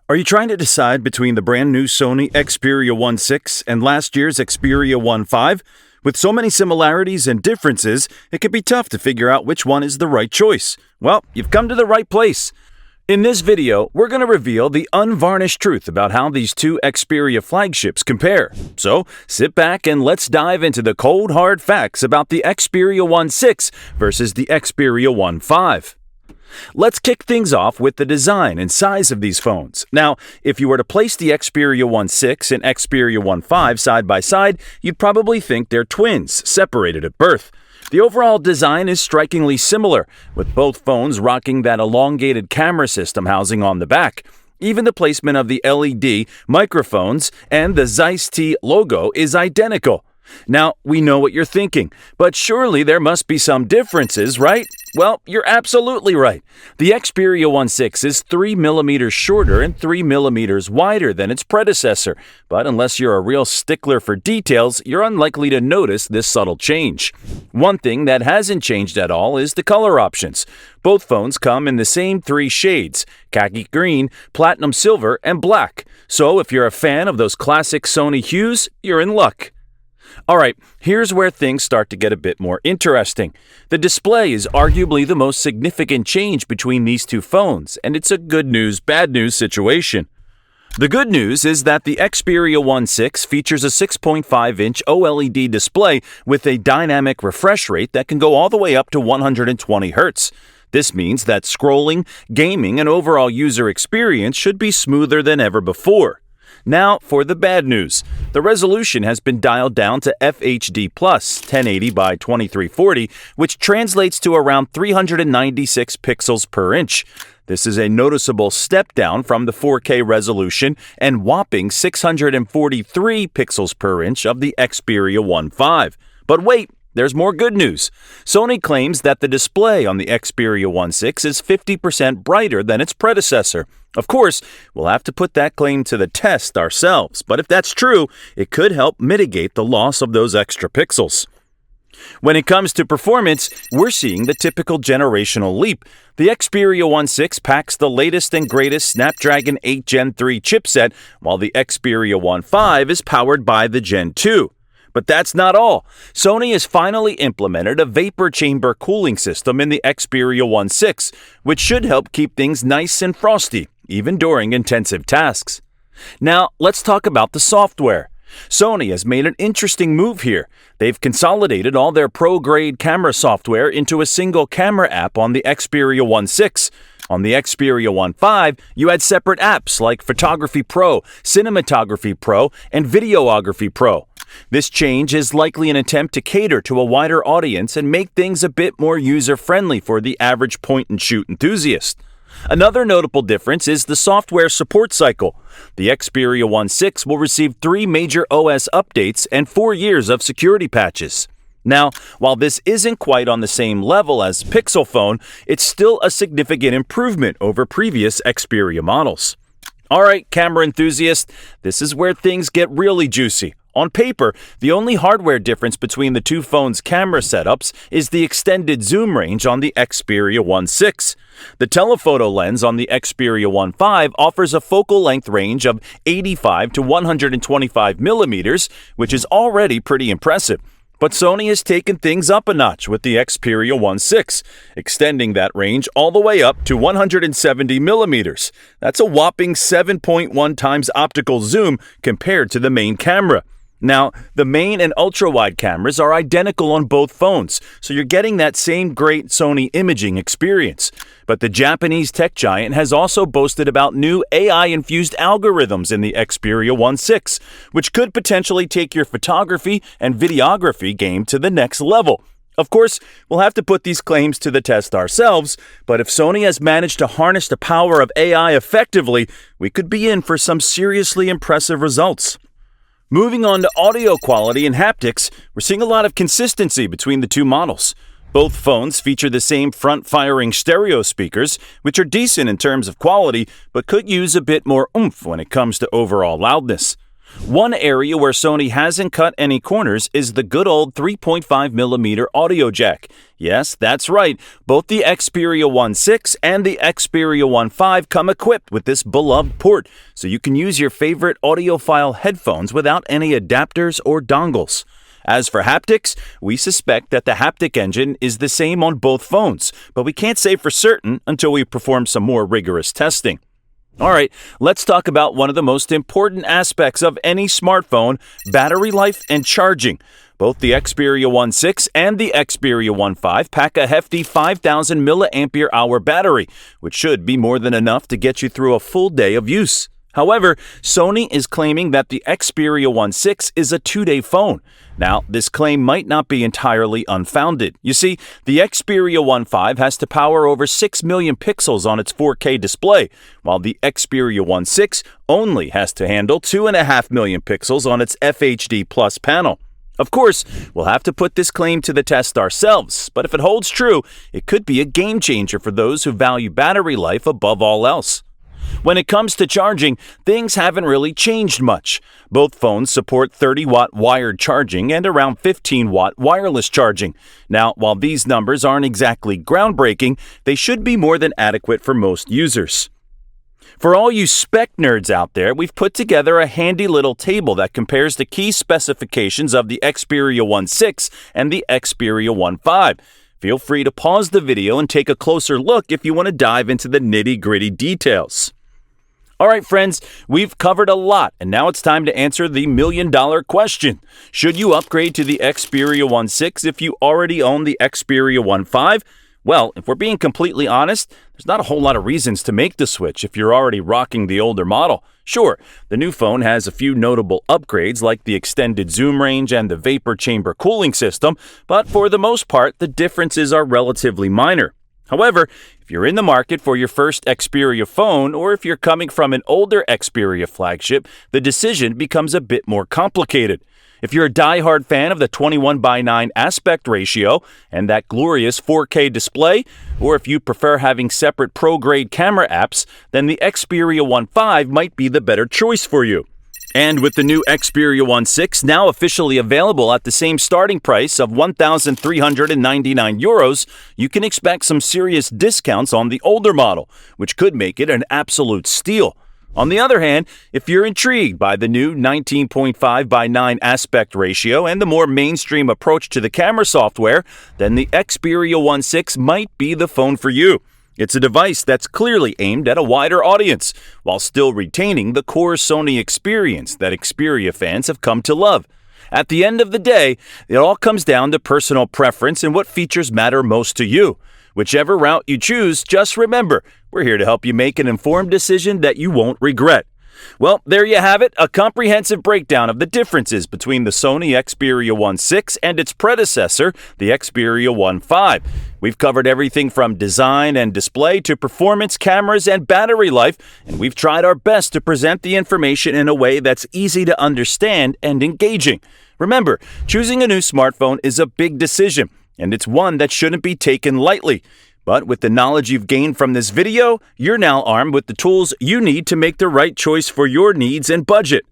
Are you trying to decide between the brand new Sony Xperia 1.6 and last year's Xperia 1.5? With so many similarities and differences, it can be tough to figure out which one is the right choice. Well, you've come to the right place. In this video, we're going to reveal the unvarnished truth about how these two Xperia flagships compare. So, sit back and let's dive into the cold hard facts about the Xperia 1.6 versus the Xperia 1.5. Let's kick things off with the design and size of these phones. Now, if you were to place the Xperia 1.6 and Xperia 1.5 side by side, you'd probably think they're twins, separated at birth. The overall design is strikingly similar, with both phones rocking that elongated camera system housing on the back. Even the placement of the LED, microphones, and the Zeiss T logo is identical. Now, we know what you're thinking, but surely there must be some differences, right? Well, you're absolutely right. The Xperia 1.6 is 3mm shorter and 3mm wider than its predecessor, but unless you're a real stickler for details, you're unlikely to notice this subtle change. One thing that hasn't changed at all is the color options. Both phones come in the same three shades: khaki green, platinum silver, and black. So if you're a fan of those classic Sony hues, you're in luck. Alright, here's where things start to get a bit more interesting. The display is arguably the most significant change between these two phones, and it's a good news, bad news situation. The good news is that the Xperia 1.6 features a 6.5-inch OLED display with a dynamic refresh rate that can go all the way up to 120 Hz. This means that scrolling, gaming, and overall user experience should be smoother than ever before. Now, for the bad news. The resolution has been dialed down to FHD+, 1080 by 2340, which translates to around 396 pixels per inch. This is a noticeable step down from the 4K resolution and whopping 643 pixels per inch of the Xperia 1.5. But wait! There's more good news. Sony claims that the display on the Xperia 1.6 is 50% brighter than its predecessor. Of course, we'll have to put that claim to the test ourselves, but if that's true, it could help mitigate the loss of those extra pixels. When it comes to performance, we're seeing the typical generational leap. The Xperia 1.6 packs the latest and greatest Snapdragon 8 Gen 3 chipset, while the Xperia 1.5 is powered by the Gen 2. But that's not all. Sony has finally implemented a vapor chamber cooling system in the Xperia 1.6, which should help keep things nice and frosty, even during intensive tasks. Now, let's talk about the software. Sony has made an interesting move here. They've consolidated all their pro-grade camera software into a single camera app on the Xperia 1.6. On the Xperia 1.5, you had separate apps like Photography Pro, Cinematography Pro, and Videography Pro. This change is likely an attempt to cater to a wider audience and make things a bit more user-friendly for the average point-and-shoot enthusiast. Another notable difference is the software support cycle. The Xperia 1.6 will receive 3 major OS updates and 4 years of security patches. Now, while this isn't quite on the same level as Pixel phone, it's still a significant improvement over previous Xperia models. Alright, camera enthusiasts, this is where things get really juicy. On paper, the only hardware difference between the two phones' camera setups is the extended zoom range on the Xperia 1.6. The telephoto lens on the Xperia 1.5 offers a focal length range of 85 to 125 millimeters, which is already pretty impressive. But Sony has taken things up a notch with the Xperia 1.6, extending that range all the way up to 170 millimeters. That's a whopping 7.1 times optical zoom compared to the main camera. Now, the main and ultra-wide cameras are identical on both phones, so you're getting that same great Sony imaging experience. But the Japanese tech giant has also boasted about new AI-infused algorithms in the Xperia 1.6, which could potentially take your photography and videography game to the next level. Of course, we'll have to put these claims to the test ourselves, but if Sony has managed to harness the power of AI effectively, we could be in for some seriously impressive results. Moving on to audio quality and haptics, we're seeing a lot of consistency between the two models. Both phones feature the same front-firing stereo speakers, which are decent in terms of quality, but could use a bit more oomph when it comes to overall loudness. One area where Sony hasn't cut any corners is the good old 3.5mm audio jack. Yes, that's right. Both the Xperia 1.6 and the Xperia 1.5 come equipped with this beloved port, so you can use your favorite audiophile headphones without any adapters or dongles. As for haptics, we suspect that the haptic engine is the same on both phones, but we can't say for certain until we perform some more rigorous testing. Alright, let's talk about one of the most important aspects of any smartphone, battery life and charging. Both the Xperia 1.6 and the Xperia 1.5 pack a hefty 5,000 mAh battery, which should be more than enough to get you through a full day of use. However, Sony is claiming that the Xperia 1.6 is a 2-day phone. Now, this claim might not be entirely unfounded. You see, the Xperia 1.5 has to power over 6 million pixels on its 4K display, while the Xperia 1.6 only has to handle 2.5 million pixels on its FHD Plus panel. Of course, we'll have to put this claim to the test ourselves, but if it holds true, it could be a game changer for those who value battery life above all else. When it comes to charging, things haven't really changed much. Both phones support 30-watt wired charging and around 15-watt wireless charging. Now, while these numbers aren't exactly groundbreaking, they should be more than adequate for most users. For all you spec nerds out there, we've put together a handy little table that compares the key specifications of the Xperia 1.6 and the Xperia 1.5. Feel free to pause the video and take a closer look if you want to dive into the nitty-gritty details. Alright friends, we've covered a lot, and now it's time to answer the million-dollar question. Should you upgrade to the Xperia 1.6 if you already own the Xperia 1.5? Well, if we're being completely honest, there's not a whole lot of reasons to make the switch if you're already rocking the older model. Sure, the new phone has a few notable upgrades like the extended zoom range and the vapor chamber cooling system, but for the most part, the differences are relatively minor. However, if you're in the market for your first Xperia phone, or if you're coming from an older Xperia flagship, the decision becomes a bit more complicated. If you're a die-hard fan of the 21:9 aspect ratio and that glorious 4K display, or if you prefer having separate pro-grade camera apps, then the Xperia 1.5 might be the better choice for you. And with the new Xperia 1.6 now officially available at the same starting price of €1,399, you can expect some serious discounts on the older model, which could make it an absolute steal. On the other hand, if you're intrigued by the new 19.5:9 aspect ratio and the more mainstream approach to the camera software, then the Xperia 1.6 might be the phone for you. It's a device that's clearly aimed at a wider audience, while still retaining the core Sony experience that Xperia fans have come to love. At the end of the day, it all comes down to personal preference and what features matter most to you. Whichever route you choose, just remember, we're here to help you make an informed decision that you won't regret. Well, there you have it, a comprehensive breakdown of the differences between the Sony Xperia 1.6 and its predecessor, the Xperia 1.5. We've covered everything from design and display to performance, cameras, and battery life, and we've tried our best to present the information in a way that's easy to understand and engaging. Remember, choosing a new smartphone is a big decision, and it's one that shouldn't be taken lightly. But with the knowledge you've gained from this video, you're now armed with the tools you need to make the right choice for your needs and budget.